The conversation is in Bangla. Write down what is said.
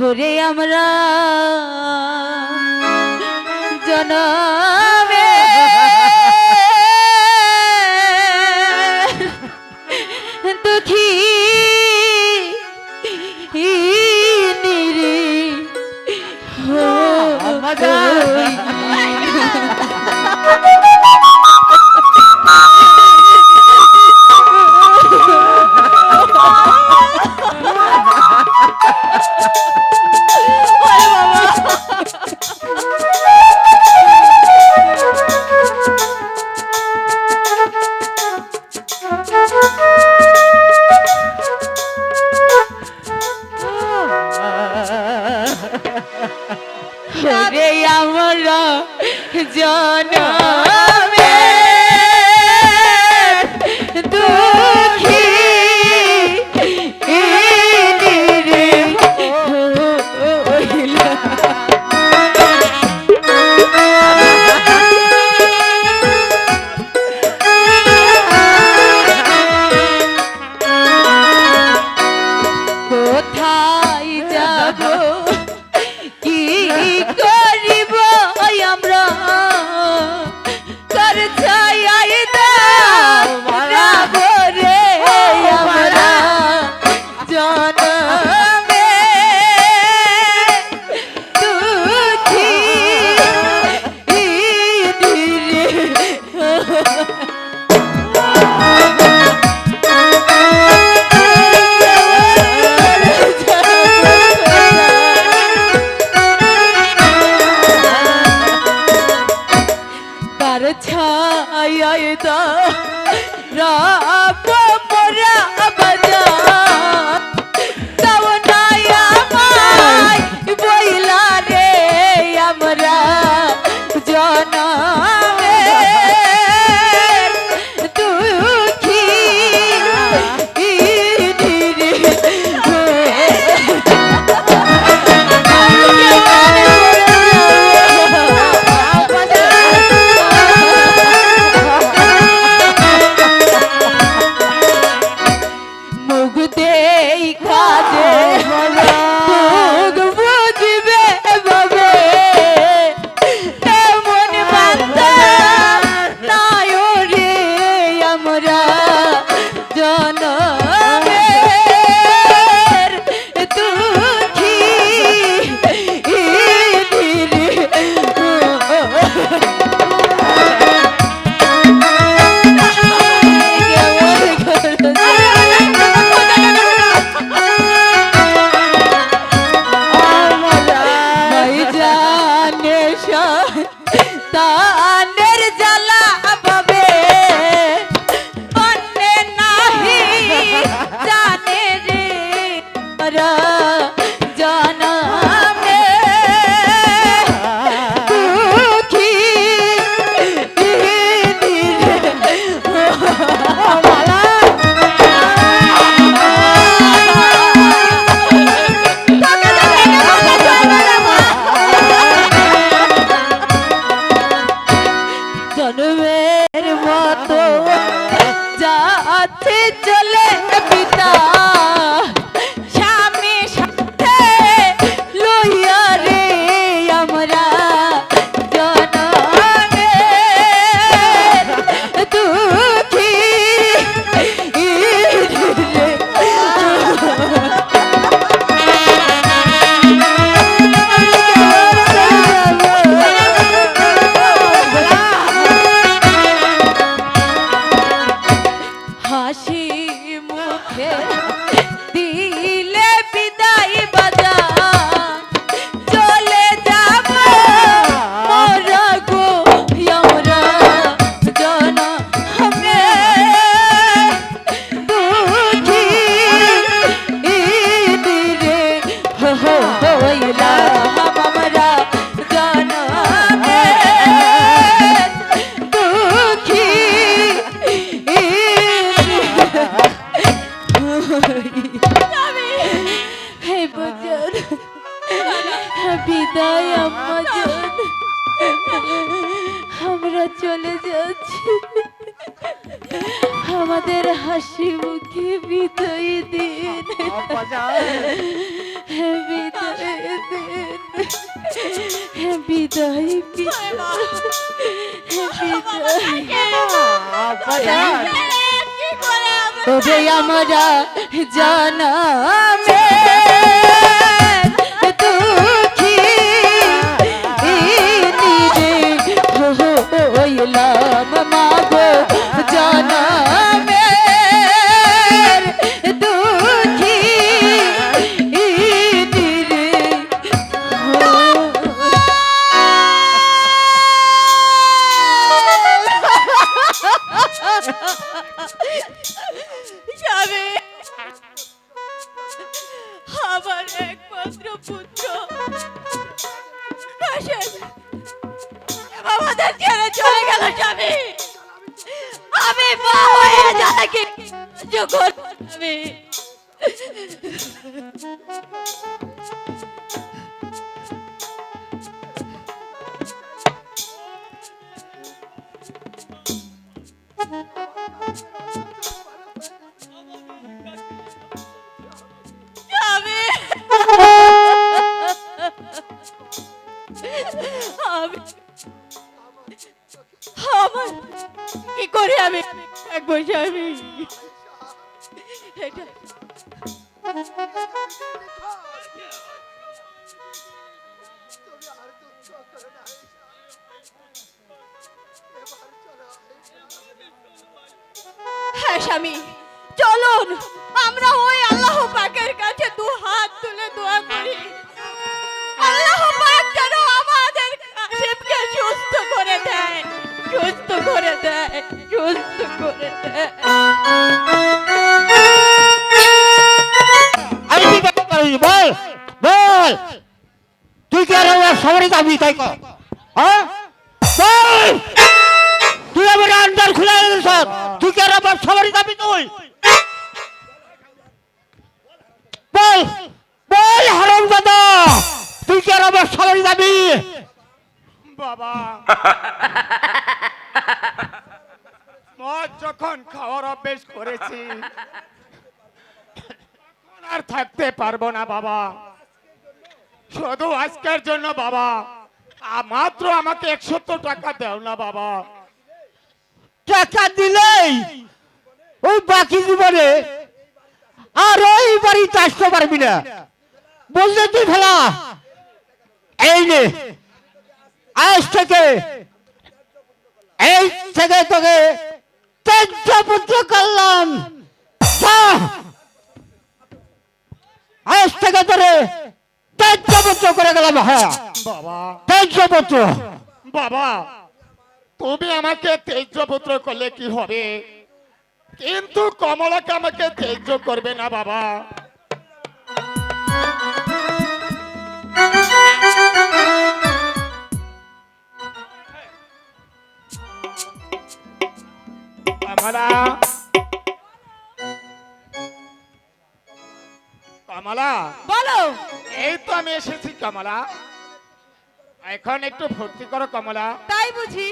ওরে আমরা জনমে দুঃখী নিরি রে আমরা জনমে দুঃখী নিরে হইলা কোথায় যাব কি করিব আমরা কর ছায়াই দাও রে আমরা জনমে দুঃখী ছায় দা রাব মোরা বাজা তাও নাই আমায় বইলা রে আমরা জনমে দুঃখী তানের জ্বালা পাবে অন্যে নাহি জানে রে আমরা জনমে দুঃখী জন্মের মতো যাচ্ছে চলে পিতা স্বামী সাথে লইয়া রে আমরা জনমে দুঃখী হাসি মুখে যাচ্ছি, আমাদের হাসি মুখে বিদায় দিন, বিদায় দিন, বিদায় তবে আমরা জানামে দুঃখী হইলাম মাগো জানামে দুঃখী যাবে আমার একমাত্র পুত্র কাশেম আমাদের ছেড়ে চলে গেল স্বামী। আমি মা হয়ে যাকে যখন আমি স্বামী আমি আমার কি করে আমি এক বসে আমি এটা হ্যাঁ স্বামী চলুন আমরা ওই আল্লাহ পাকের কাছে দু হাত তুলে দোয়া করি আল্লাহ পাক যেন আমাদের কাশেমকে সুস্থ করে দেয়, সুস্থ করে দেয়, সুস্থ করে দেয়। আমি কি করতে পারি বল বল, তুই কি আর আমার সবারই দাবি তাই কর, হ্যাঁ বল, তুই আমার আন্ডার খুলে দিস, তুই কি আর আমার সবারই দাবি, তুই বল বল হারামজাদা, তুই কি আর আমার সবারই দাবি? বাবা মদ যখন খাওয়ার অভ্যেস করেছি আর থাকতে পারবো না বাবা, শুধু আজকের জন্য বাবা মাত্র আমাকে 170 টাকা দাও না বাবা। টাকা দিলেই ওই বাকি জীবনে আর ওই বাড়িতে আসতে পারবি না, বললে তুই ফেলা। এই নে আজ থেকে তোকে তেজপুত্র করলাম, আজ থেকে তোরে তেজপুত্র করে গেলাম। হ্যাঁ বাবা তেজপুত্র। বাবা তুমি আমাকে তেজপুত্র করলে কি হবে, কিন্তু কমলাকে আমাকে তেজ করবে না বাবা। কমলা কমলা বলো এই তো আমি এসেছি কমলা, এখন একটু ভর্তি করো কমলা। তাই বুঝি